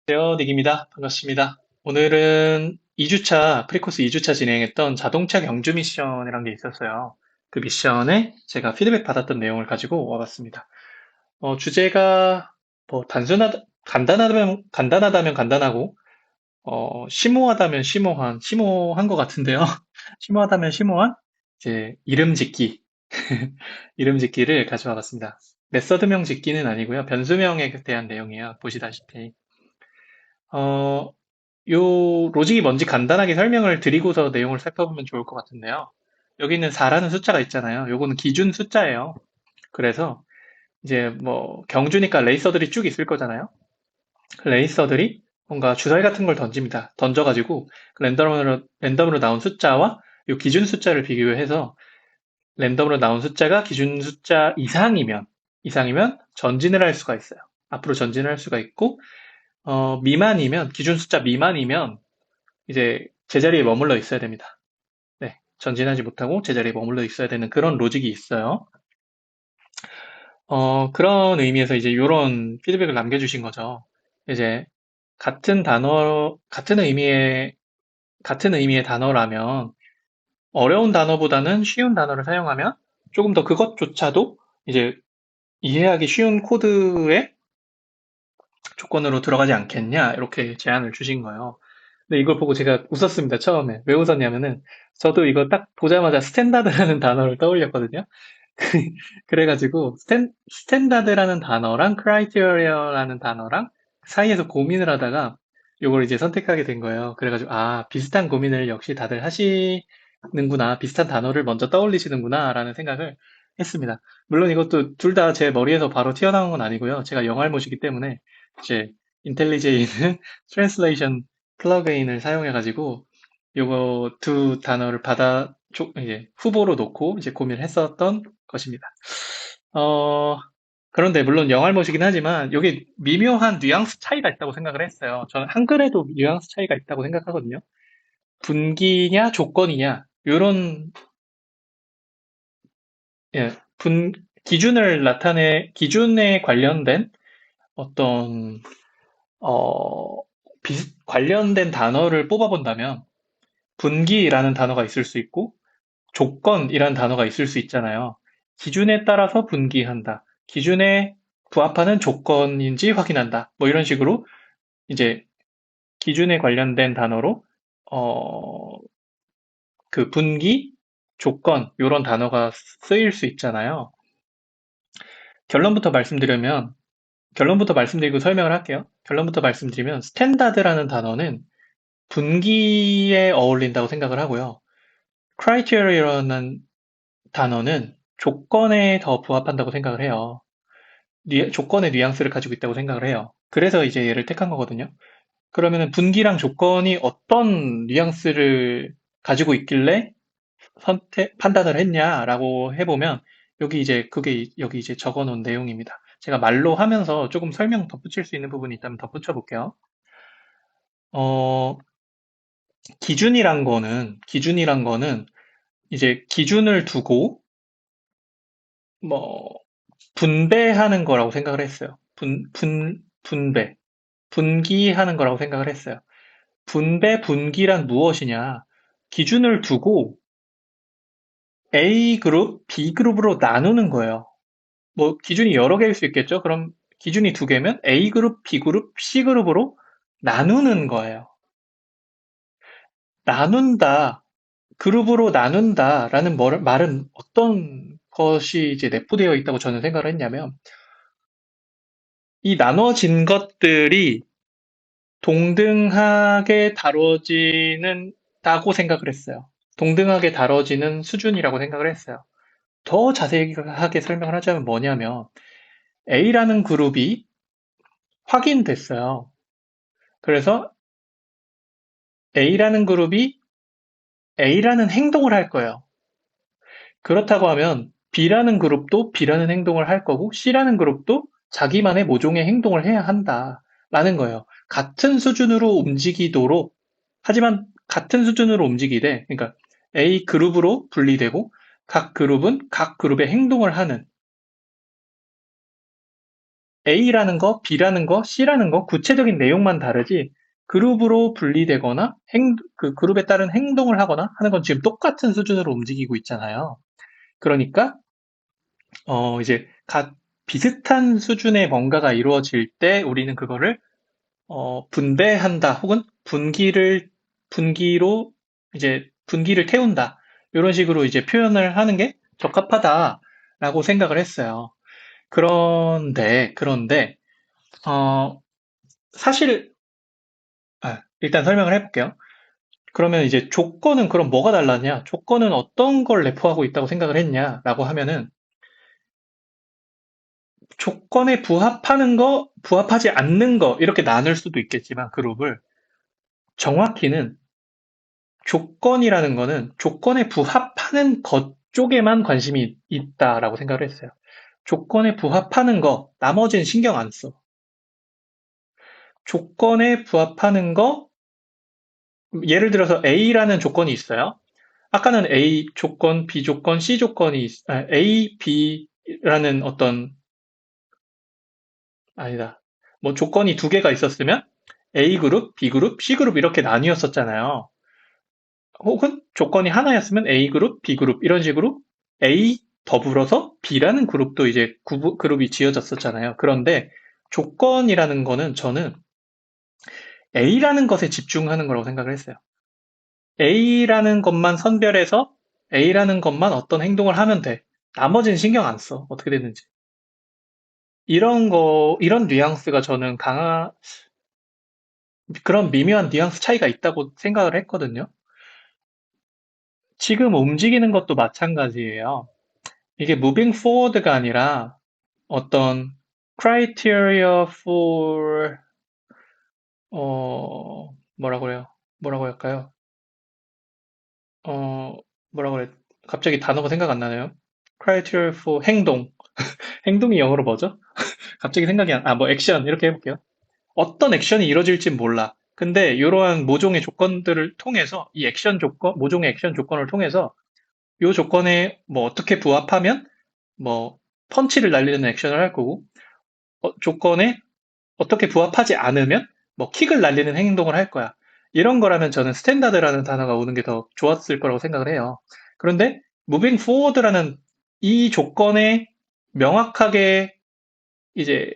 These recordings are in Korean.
안녕하세요, 닉입니다. 반갑습니다. 오늘은 2주차, 프리코스 2주차 진행했던 자동차 경주 미션이란 게 있었어요. 그 미션에 제가 피드백 받았던 내용을 가지고 와봤습니다. 주제가 뭐 간단하다면 간단하고, 심오하다면 심오한 것 같은데요. 심오하다면 심오한 이제 이름 짓기, 이름 짓기를 가져와 봤습니다. 메서드명 짓기는 아니고요. 변수명에 대한 내용이에요. 보시다시피. 어, 요 로직이 뭔지 간단하게 설명을 드리고서 내용을 살펴보면 좋을 것 같은데요. 여기는 4라는 숫자가 있잖아요. 요거는 기준 숫자예요. 그래서 이제 뭐 경주니까 레이서들이 쭉 있을 거잖아요. 그 레이서들이 뭔가 주사위 같은 걸 던집니다. 던져가지고 랜덤으로 나온 숫자와 요 기준 숫자를 비교해서 랜덤으로 나온 숫자가 기준 숫자 이상이면 전진을 할 수가 있어요. 앞으로 전진을 할 수가 있고 기준 숫자 미만이면 이제 제자리에 머물러 있어야 됩니다. 네, 전진하지 못하고 제자리에 머물러 있어야 되는 그런 로직이 있어요. 그런 의미에서 이제 이런 피드백을 남겨주신 거죠. 이제 같은 의미의 단어라면 어려운 단어보다는 쉬운 단어를 사용하면 조금 더 그것조차도 이제 이해하기 쉬운 코드의 조건으로 들어가지 않겠냐 이렇게 제안을 주신 거예요. 근데 이걸 보고 제가 웃었습니다. 처음에 왜 웃었냐면은 저도 이거 딱 보자마자 스탠다드라는 단어를 떠올렸거든요. 그래가지고 스탠다드라는 단어랑 크라이테리어라는 단어랑 사이에서 고민을 하다가 이걸 이제 선택하게 된 거예요. 그래가지고 비슷한 고민을 역시 다들 하시는구나, 비슷한 단어를 먼저 떠올리시는구나라는 생각을 했습니다. 물론 이것도 둘 다 제 머리에서 바로 튀어나온 건 아니고요. 제가 영알못이기 때문에 이제 인텔리제이는 트랜슬레이션 플러그인을 사용해가지고 요거 두 단어를 이제 후보로 놓고 이제 고민을 했었던 것입니다. 어, 그런데 물론 영알못이긴 하지만 여기 미묘한 뉘앙스 차이가 있다고 생각을 했어요. 저는 한글에도 뉘앙스 차이가 있다고 생각하거든요. 분기냐 조건이냐 요런 예, 기준에 관련된 어떤 어, 관련된 단어를 뽑아본다면 분기라는 단어가 있을 수 있고 조건이란 단어가 있을 수 있잖아요. 기준에 따라서 분기한다. 기준에 부합하는 조건인지 확인한다. 뭐 이런 식으로 이제 기준에 관련된 단어로 어, 그 분기, 조건 이런 단어가 쓰일 수 있잖아요. 결론부터 말씀드리면 결론부터 말씀드리고 설명을 할게요. 결론부터 말씀드리면 스탠다드라는 단어는 분기에 어울린다고 생각을 하고요. 크라이테리어라는 단어는 조건에 더 부합한다고 생각을 해요. 조건의 뉘앙스를 가지고 있다고 생각을 해요. 그래서 이제 얘를 택한 거거든요. 그러면은 분기랑 조건이 어떤 뉘앙스를 가지고 있길래 판단을 했냐라고 해보면 여기 이제 적어 놓은 내용입니다. 제가 말로 하면서 조금 설명 덧붙일 수 있는 부분이 있다면 덧붙여 볼게요. 어, 기준이란 거는 이제 기준을 두고 뭐 분배하는 거라고 생각을 했어요. 분배. 분기하는 거라고 생각을 했어요. 분기란 무엇이냐? 기준을 두고 A 그룹, B 그룹으로 나누는 거예요. 뭐 기준이 여러 개일 수 있겠죠? 그럼 기준이 두 개면 A 그룹, B 그룹, C 그룹으로 나누는 거예요. 나눈다, 그룹으로 나눈다라는 말은 어떤 것이 이제 내포되어 있다고 저는 생각을 했냐면 이 나눠진 것들이 동등하게 다뤄지는다고 생각을 했어요. 동등하게 다뤄지는 수준이라고 생각을 했어요. 더 자세하게 설명을 하자면 뭐냐면 A라는 그룹이 확인됐어요. 그래서 A라는 그룹이 A라는 행동을 할 거예요. 그렇다고 하면 B라는 그룹도 B라는 행동을 할 거고 C라는 그룹도 자기만의 모종의 행동을 해야 한다라는 거예요. 하지만 같은 수준으로 움직이되, 그러니까 A 그룹으로 분리되고 각 그룹은 각 그룹의 행동을 하는 A라는 거, B라는 거, C라는 거 구체적인 내용만 다르지 그룹으로 분리되거나 그 그룹에 따른 행동을 하거나 하는 건 지금 똑같은 수준으로 움직이고 있잖아요. 그러니까 이제 비슷한 수준의 뭔가가 이루어질 때 우리는 그거를 분배한다 혹은 분기로 이제 분기를 태운다. 이런 식으로 이제 표현을 하는 게 적합하다라고 생각을 했어요. 그런데, 어, 사실, 일단 설명을 해볼게요. 그러면 이제 조건은 그럼 뭐가 달랐냐? 조건은 어떤 걸 내포하고 있다고 생각을 했냐라고 하면은 조건에 부합하는 거, 부합하지 않는 거, 이렇게 나눌 수도 있겠지만 그룹을 정확히는 조건이라는 거는 조건에 부합하는 것 쪽에만 관심이 있다라고 생각을 했어요. 조건에 부합하는 거, 나머지는 신경 안 써. 조건에 부합하는 거, 예를 들어서 A라는 조건이 있어요. 아까는 A 조건, B 조건, C 조건이, A, B라는 아니다. 뭐 조건이 두 개가 있었으면 A 그룹, B 그룹, C 그룹 이렇게 나뉘었었잖아요. 혹은 조건이 하나였으면 A 그룹, B 그룹 이런 식으로 A 더불어서 B라는 그룹도 이제 그룹이 지어졌었잖아요. 그런데 조건이라는 거는 저는 A라는 것에 집중하는 거라고 생각을 했어요. A라는 것만 선별해서 A라는 것만 어떤 행동을 하면 돼. 나머지는 신경 안 써. 어떻게 됐는지. 이런 뉘앙스가 저는 그런 미묘한 뉘앙스 차이가 있다고 생각을 했거든요. 지금 움직이는 것도 마찬가지예요. 이게 moving forward가 아니라 어떤 criteria for 뭐라고 그래요? 뭐라고 할까요? 어 뭐라고 그래? 갑자기 단어가 생각 안 나네요. criteria for 행동이 영어로 뭐죠? 갑자기 생각이 뭐 액션 이렇게 해볼게요. 어떤 액션이 이루어질진 몰라. 근데 이러한 모종의 조건들을 통해서 모종의 액션 조건을 통해서 이 조건에 뭐 어떻게 부합하면 뭐 펀치를 날리는 액션을 할 거고 조건에 어떻게 부합하지 않으면 뭐 킥을 날리는 행동을 할 거야. 이런 거라면 저는 스탠다드라는 단어가 오는 게 더 좋았을 거라고 생각을 해요. 그런데 moving forward라는 이 조건에 명확하게 이제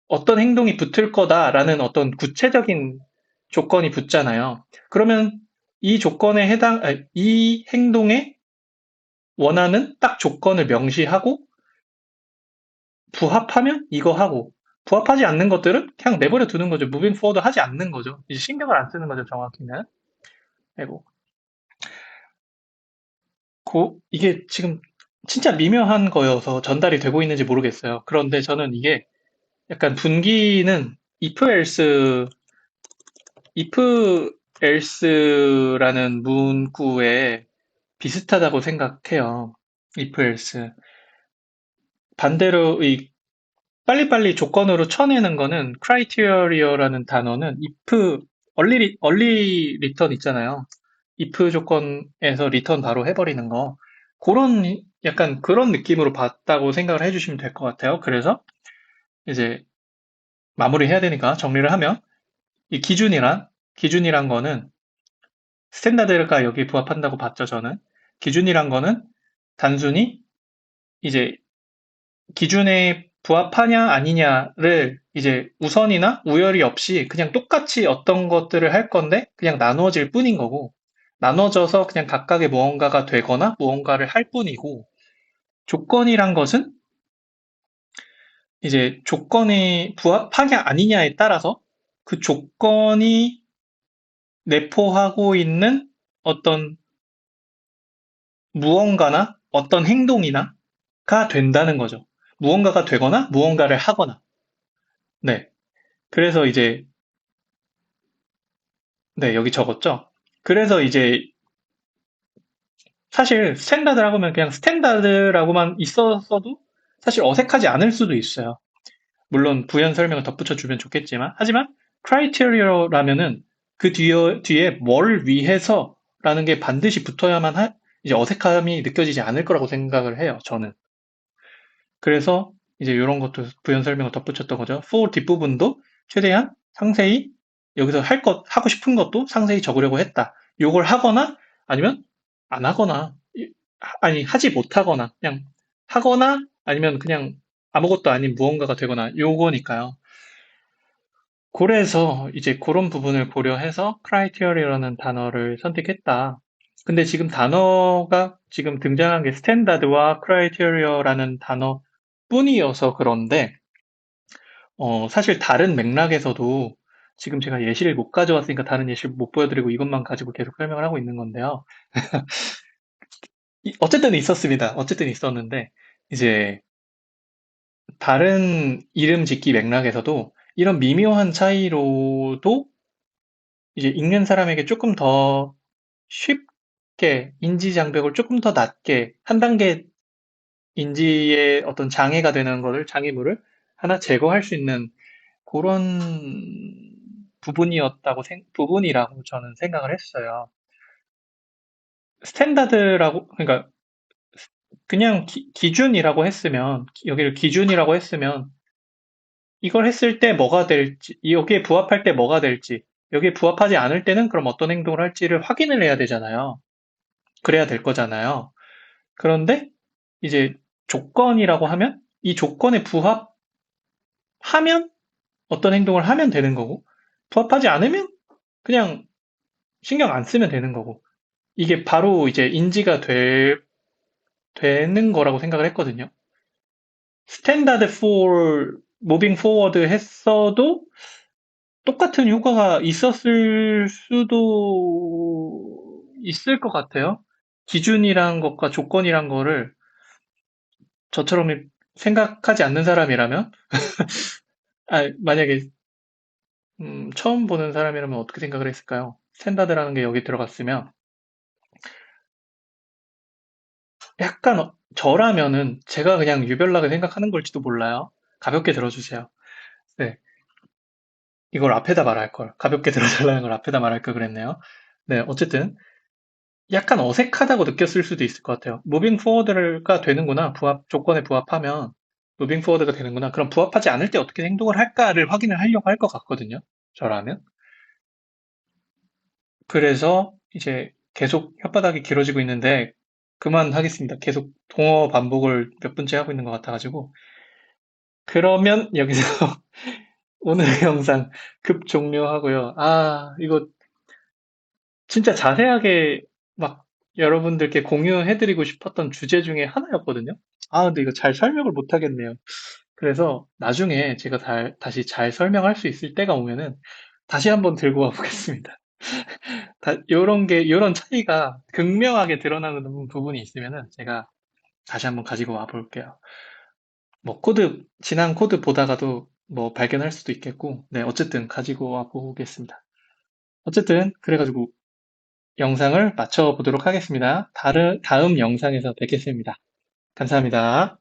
어떤 행동이 붙을 거다라는 어떤 구체적인 조건이 붙잖아요. 그러면 이 행동에 원하는 딱 조건을 명시하고 부합하면 이거 하고 부합하지 않는 것들은 그냥 내버려 두는 거죠. 무빙 포워드 하지 않는 거죠. 이제 신경을 안 쓰는 거죠. 정확히는. 아이고. 이게 지금 진짜 미묘한 거여서 전달이 되고 있는지 모르겠어요. 그런데 저는 이게 약간 분기는 if else라는 문구에 비슷하다고 생각해요. if else. 반대로 빨리빨리 조건으로 쳐내는 거는 criteria라는 단어는 early return 있잖아요. if 조건에서 리턴 바로 해버리는 거. 약간 그런 느낌으로 봤다고 생각을 해주시면 될 것 같아요. 그래서 이제 마무리해야 되니까 정리를 하면 이 기준이란 거는 스탠다드가 여기에 부합한다고 봤죠, 저는. 기준이란 거는 단순히 이제 기준에 부합하냐 아니냐를 이제 우선이나 우열이 없이 그냥 똑같이 어떤 것들을 할 건데 그냥 나누어질 뿐인 거고 나눠져서 그냥 각각의 무언가가 되거나 무언가를 할 뿐이고 조건이란 것은 이제 조건에 부합하냐 아니냐에 따라서 그 조건이 내포하고 있는 어떤 무언가나 어떤 행동이나가 된다는 거죠. 무언가가 되거나 무언가를 하거나. 네. 그래서 이제 네, 여기 적었죠? 그래서 이제 사실 스탠다드라고 하면 그냥 스탠다드라고만 있었어도 사실 어색하지 않을 수도 있어요. 물론 부연 설명을 덧붙여 주면 좋겠지만 하지만 크라이테리어라면은 그 뒤에 뭘 위해서라는 게 반드시 이제 어색함이 느껴지지 않을 거라고 생각을 해요. 저는. 그래서 이제 이런 것도 부연 설명을 덧붙였던 거죠. for 뒷부분도 최대한 상세히 여기서 하고 싶은 것도 상세히 적으려고 했다. 요걸 하거나 아니면 안 하거나 아니 하지 못하거나 그냥 하거나 아니면 그냥 아무것도 아닌 무언가가 되거나 요거니까요. 그래서 이제 그런 부분을 고려해서 크라이테리어라는 단어를 선택했다. 근데 지금 단어가 지금 등장한 게 스탠다드와 크라이테리어라는 단어뿐이어서 그런데 사실 다른 맥락에서도 지금 제가 예시를 못 가져왔으니까 다른 예시를 못 보여드리고 이것만 가지고 계속 설명을 하고 있는 건데요. 어쨌든 있었습니다. 어쨌든 있었는데 이제 다른 이름 짓기 맥락에서도 이런 미묘한 차이로도 이제 읽는 사람에게 조금 더 쉽게 인지 장벽을 조금 더 낮게 한 단계 인지의 어떤 장애가 되는 거를 장애물을 하나 제거할 수 있는 그런 부분이라고 저는 생각을 했어요. 스탠다드라고 그러니까 그냥 기준이라고 했으면 여기를 기준이라고 했으면 이걸 했을 때 뭐가 될지 여기에 부합할 때 뭐가 될지 여기에 부합하지 않을 때는 그럼 어떤 행동을 할지를 확인을 해야 되잖아요. 그래야 될 거잖아요. 그런데 이제 조건이라고 하면 이 조건에 부합하면 어떤 행동을 하면 되는 거고 부합하지 않으면 그냥 신경 안 쓰면 되는 거고 이게 바로 이제 되는 거라고 생각을 했거든요. 스탠다드 for moving forward 했어도 똑같은 효과가 있었을 수도 있을 것 같아요. 기준이란 것과 조건이란 거를 저처럼 생각하지 않는 사람이라면, 만약에 처음 보는 사람이라면 어떻게 생각을 했을까요? 스탠다드라는 게 여기 들어갔으면 약간 저라면은 제가 그냥 유별나게 생각하는 걸지도 몰라요. 가볍게 들어주세요. 네, 이걸 앞에다 말할 걸. 가볍게 들어달라는 걸 앞에다 말할 걸 그랬네요. 네, 어쨌든 약간 어색하다고 느꼈을 수도 있을 것 같아요. 무빙 포워드가 되는구나. 조건에 부합하면 무빙 포워드가 되는구나. 그럼 부합하지 않을 때 어떻게 행동을 할까를 확인을 하려고 할 것 같거든요. 저라면. 그래서 이제 계속 혓바닥이 길어지고 있는데 그만하겠습니다. 계속 동어 반복을 몇 분째 하고 있는 것 같아가지고. 그러면 여기서 오늘의 영상 급 종료하고요. 이거 진짜 자세하게 막 여러분들께 공유해드리고 싶었던 주제 중에 하나였거든요. 근데 이거 잘 설명을 못 하겠네요. 그래서 나중에 제가 다시 잘 설명할 수 있을 때가 오면은 다시 한번 들고 와 보겠습니다. 요런 차이가 극명하게 드러나는 부분이 있으면은 제가 다시 한번 가지고 와 볼게요. 뭐 지난 코드 보다가도 뭐 발견할 수도 있겠고, 네, 어쨌든 가지고 와 보겠습니다. 어쨌든, 그래가지고 영상을 마쳐보도록 하겠습니다. 다음 영상에서 뵙겠습니다. 감사합니다.